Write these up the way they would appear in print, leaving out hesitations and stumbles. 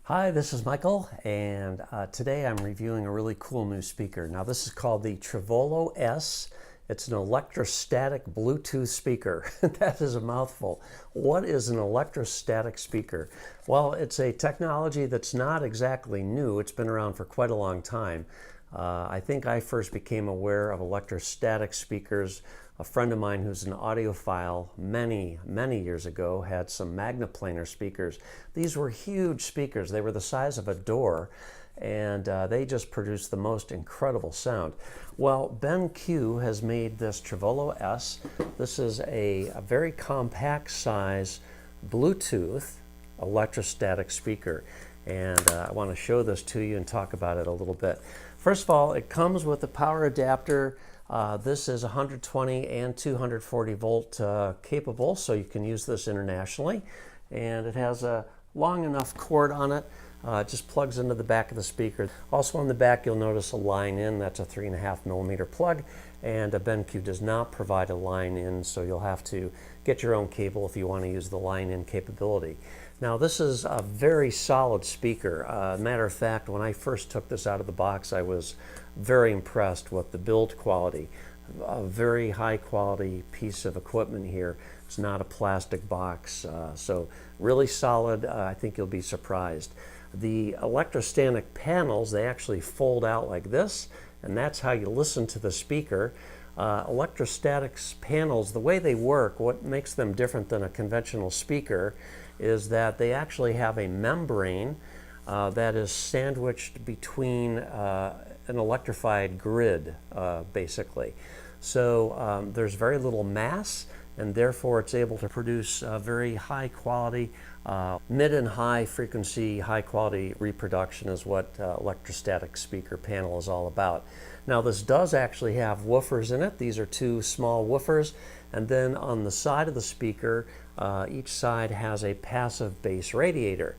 Hi, this is Michael, and today I'm reviewing a really cool new speaker. Now this is called the treVolo S. It's an electrostatic Bluetooth speaker. That is a mouthful. What is an electrostatic speaker? Well, it's a technology that's not exactly new. It's been around for quite a long time. I think I first became aware of electrostatic speakers. A friend of mine who's an audiophile many years ago had some magnaplanar speakers. These were huge speakers. They were the size of a door, and they just produced the most incredible sound. Well, BenQ has made this treVolo S. This is a very compact size Bluetooth electrostatic speaker, and I want to show this to you and talk about it a little bit. First of all, it comes with a power adapter. This is 120 and 240 volt capable, so you can use this internationally. And it has a long enough cord on it. It just plugs into the back of the speaker. Also on the back, you'll notice a line in. That's a 3.5 millimeter plug. And a BenQ does not provide a line in, so you'll have to get your own cable if you want to use the line in capability. Now this is a very solid speaker. Matter of fact, when I first took this out of the box, I was very impressed with the build quality. A very high quality piece of equipment here. It's not a plastic box, so really solid. I think you'll be surprised. The electrostatic panels, they actually fold out like this, and that's how you listen to the speaker. Electrostatic panels, the way they work, what makes them different than a conventional speaker is that they actually have a membrane that is sandwiched between an electrified grid, basically. So there's very little mass, and therefore it's able to produce very high quality, mid and high frequency, high quality reproduction is what electrostatic speaker panel is all about. Now this does actually have woofers in it. These are two small woofers, and then on the side of the speaker, each side has a passive bass radiator.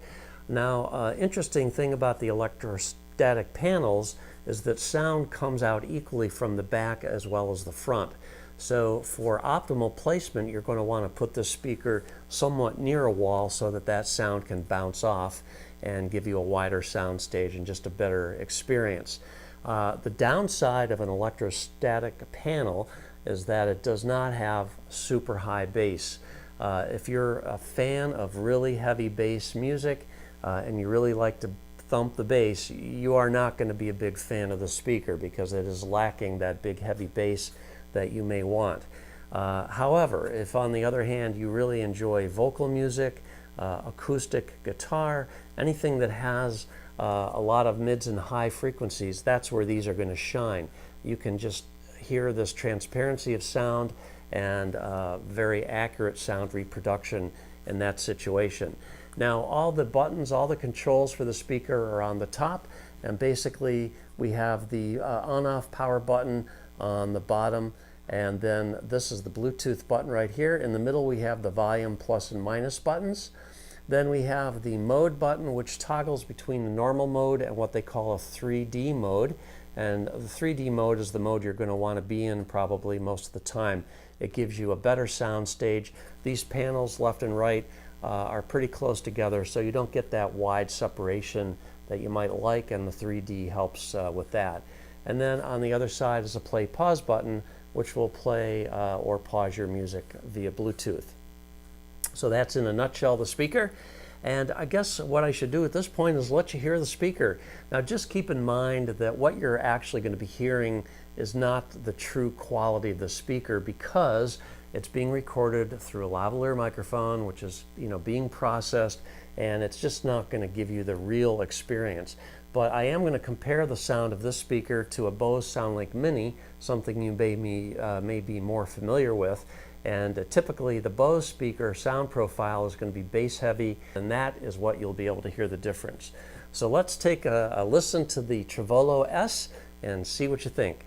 Now, interesting thing about the electrostatic panels is that sound comes out equally from the back as well as the front. So for optimal placement, you're going to want to put this speaker somewhat near a wall so that that sound can bounce off and give you a wider sound stage and just a better experience. The downside of an electrostatic panel is that it does not have super high bass. If you're a fan of really heavy bass music and you really like to thump the bass, you are not going to be a big fan of the speaker because it is lacking that big heavy bass that you may want. However, if on the other hand you really enjoy vocal music, acoustic guitar, anything that has a lot of mids and high frequencies, that's where these are going to shine. You can just hear this transparency of sound and very accurate sound reproduction in that situation. Now all the buttons, all the controls for the speaker are on the top, and basically we have the on-off power button on the bottom, and then this is the Bluetooth button right here. In the middle we have the volume plus and minus buttons. Then we have the mode button, which toggles between the normal mode and what they call a 3D mode. And the 3D mode is the mode you're going to want to be in probably most of the time. It gives you a better sound stage. These panels left and right are pretty close together, so you don't get that wide separation that you might like, and the 3D helps with that. And then on the other side is a play pause button, which will play or pause your music via Bluetooth. So that's in a nutshell the speaker. And I guess what I should do at this point is let you hear the speaker. Now just keep in mind that what you're actually going to be hearing is not the true quality of the speaker, because it's being recorded through a lavalier microphone, which is being processed, and it's just not going to give you the real experience. But I am going to compare the sound of this speaker to a Bose SoundLink Mini, something you may be more familiar with. And typically the Bose speaker sound profile is going to be bass heavy, and that is what you'll be able to hear the difference. So let's take a listen to the treVolo S and see what you think.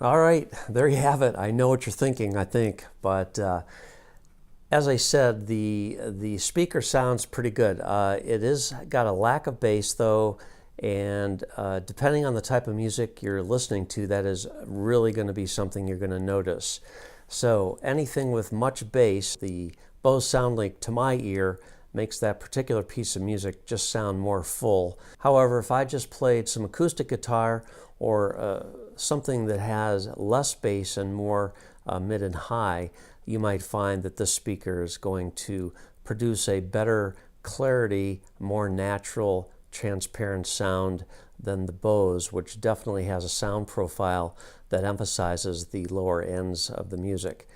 All right, there you have it. I know what you're thinking, I think, but as I said, the speaker sounds pretty good. It is got a lack of bass though, and depending on the type of music you're listening to, that is really going to be something you're going to notice. So anything with much bass, the Bose SoundLink to my ear makes that particular piece of music just sound more full. However, if I just played some acoustic guitar or something that has less bass and more mid and high, you might find that this speaker is going to produce a better clarity, more natural, transparent sound than the Bose, which definitely has a sound profile that emphasizes the lower ends of the music.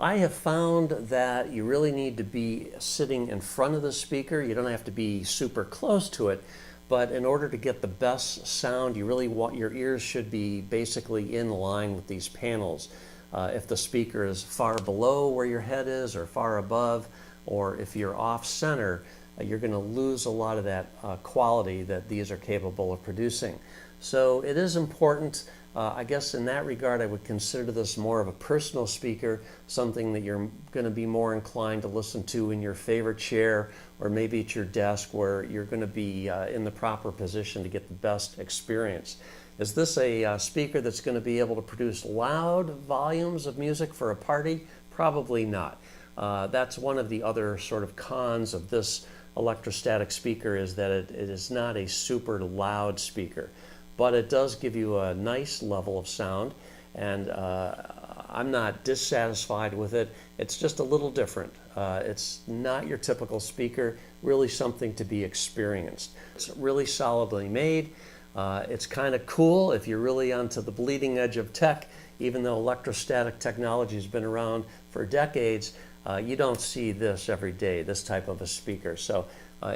I have found that you really need to be sitting in front of the speaker. You don't have to be super close to it, but in order to get the best sound, you really want your ears should be basically in line with these panels. If the speaker is far below where your head is or far above, or if you're off center, you're going to lose a lot of that quality that these are capable of producing. So it is important. I guess in that regard, I would consider this more of a personal speaker, something that you're going to be more inclined to listen to in your favorite chair, or maybe at your desk where you're going to be in the proper position to get the best experience. Is this a speaker that's going to be able to produce loud volumes of music for a party? Probably not. That's one of the other sort of cons of this electrostatic speaker, is that it is not a super loud speaker. But it does give you a nice level of sound, and I'm not dissatisfied with it. It's just a little different. It's not your typical speaker, really something to be experienced. It's really solidly made. It's kind of cool if you're really onto the bleeding edge of tech. Even though electrostatic technology has been around for decades, you don't see this every day, this type of a speaker. So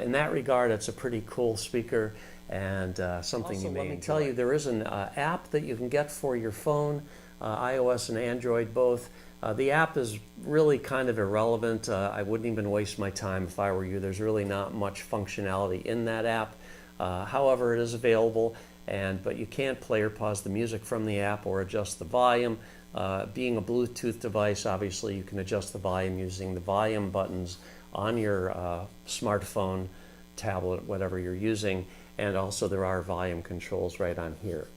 in that regard, it's a pretty cool speaker, and something you may enjoy. Let me tell you, there is an app that you can get for your phone, iOS and Android both. The app is really kind of irrelevant. I wouldn't even waste my time if I were you. There's really not much functionality in that app. However, it is available, but you can't play or pause the music from the app or adjust the volume. Being a Bluetooth device, obviously you can adjust the volume using the volume buttons on your smartphone, tablet, whatever you're using, and also there are volume controls right on here.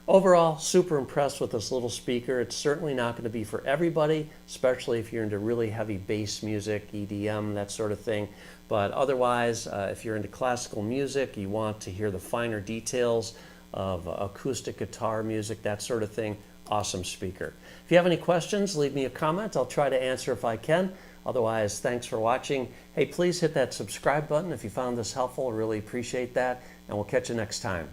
Overall, super impressed with this little speaker. It's certainly not going to be for everybody, especially if you're into really heavy bass music, EDM, that sort of thing. But otherwise, if you're into classical music, you want to hear the finer details of acoustic guitar music, that sort of thing, awesome speaker. If you have any questions, leave me a comment. I'll try to answer if I can. Otherwise, thanks for watching. Hey, please hit that subscribe button if you found this helpful. I really appreciate that, and we'll catch you next time.